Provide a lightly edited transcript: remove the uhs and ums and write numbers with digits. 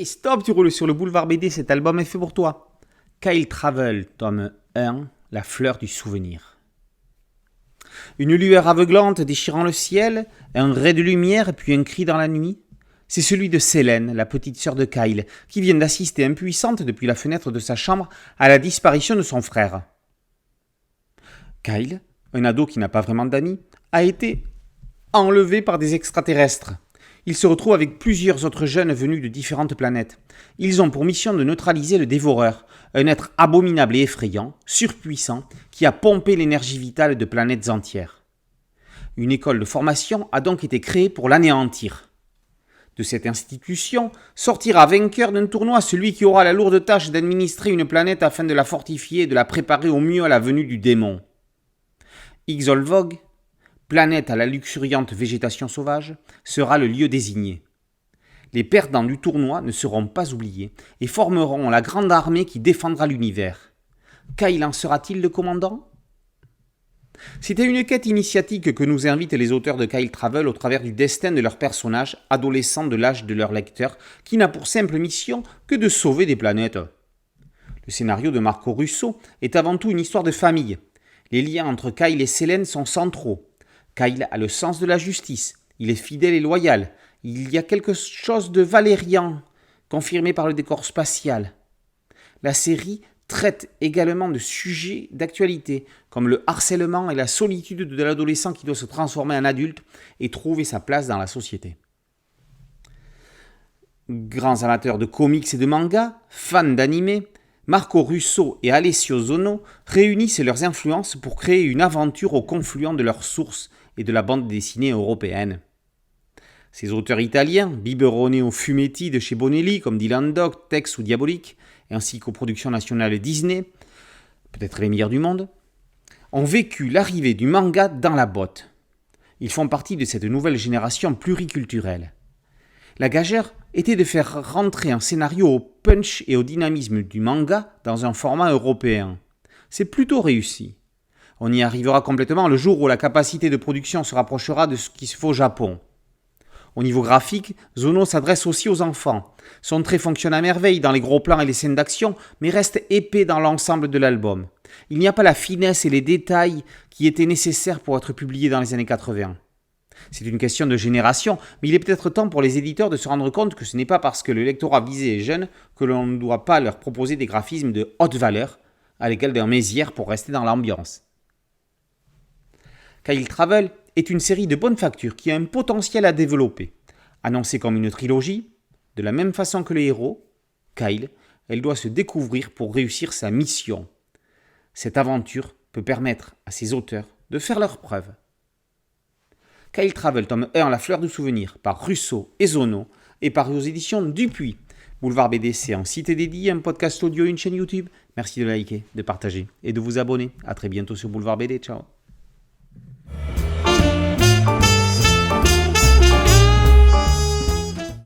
stop, tu roules sur le boulevard BD, cet album est fait pour toi. Kyle Travel, tome 1, La fleur du souvenir. Une lueur aveuglante déchirant le ciel, un ray de lumière puis un cri dans la nuit. C'est celui de Selene, la petite sœur de Kyle, qui vient d'assister impuissante depuis la fenêtre de sa chambre à la disparition de son frère. Kyle, un ado qui n'a pas vraiment d'amis, a été enlevé par des extraterrestres. Il se retrouve avec plusieurs autres jeunes venus de différentes planètes. Ils ont pour mission de neutraliser le dévoreur, un être abominable et effrayant, surpuissant, qui a pompé l'énergie vitale de planètes entières. Une école de formation a donc été créée pour l'anéantir. De cette institution sortira vainqueur d'un tournoi celui qui aura la lourde tâche d'administrer une planète afin de la fortifier et de la préparer au mieux à la venue du démon. Xolvog, planète à la luxuriante végétation sauvage, sera le lieu désigné. Les perdants du tournoi ne seront pas oubliés et formeront la grande armée qui défendra l'univers. Kyle en sera-t-il le commandant ? C'est à une quête initiatique que nous invitent les auteurs de Kyle Travel au travers du destin de leurs personnages, adolescents de l'âge de leur lecteur, qui n'a pour simple mission que de sauver des planètes. Le scénario de Marco Russo est avant tout une histoire de famille. Les liens entre Kyle et Selene sont centraux. Kyle a le sens de la justice, il est fidèle et loyal, il y a quelque chose de valérian, confirmé par le décor spatial. La série traite également de sujets d'actualité, comme le harcèlement et la solitude de l'adolescent qui doit se transformer en adulte et trouver sa place dans la société. Grands amateurs de comics et de mangas, fans d'anime, Marco Russo et Alessio Zono réunissent leurs influences pour créer une aventure au confluent de leurs sources et de la bande dessinée européenne. Ces auteurs italiens, biberonnés aux fumetti de chez Bonelli comme Dylan Dog, Tex ou Diabolique, ainsi qu'aux productions nationales Disney, peut-être les meilleurs du monde, ont vécu l'arrivée du manga dans la botte. Ils font partie de cette nouvelle génération pluriculturelle. La gageure était de faire rentrer un scénario au punch et au dynamisme du manga dans un format européen. C'est plutôt réussi. On y arrivera complètement le jour où la capacité de production se rapprochera de ce qui se fait au Japon. Au niveau graphique, Zono s'adresse aussi aux enfants. Son trait fonctionne à merveille dans les gros plans et les scènes d'action, mais reste épais dans l'ensemble de l'album. Il n'y a pas la finesse et les détails qui étaient nécessaires pour être publiés dans les années 80. C'est une question de génération, mais il est peut-être temps pour les éditeurs de se rendre compte que ce n'est pas parce que le lectorat visé est jeune que l'on ne doit pas leur proposer des graphismes de haute valeur, à l'égal d'un Mézières pour rester dans l'ambiance. Kyle Travel est une série de bonne facture qui a un potentiel à développer. Annoncée comme une trilogie, de la même façon que les héros, Kyle, elle doit se découvrir pour réussir sa mission. Cette aventure peut permettre à ses auteurs de faire leurs preuves. Kyle Travel, tome 1, La fleur du souvenir, par Russo et Zono, est paru aux éditions Dupuis. Boulevard BD, c'est un site dédié, un podcast audio, une chaîne YouTube. Merci de liker, de partager et de vous abonner. A très bientôt sur Boulevard BD. Ciao.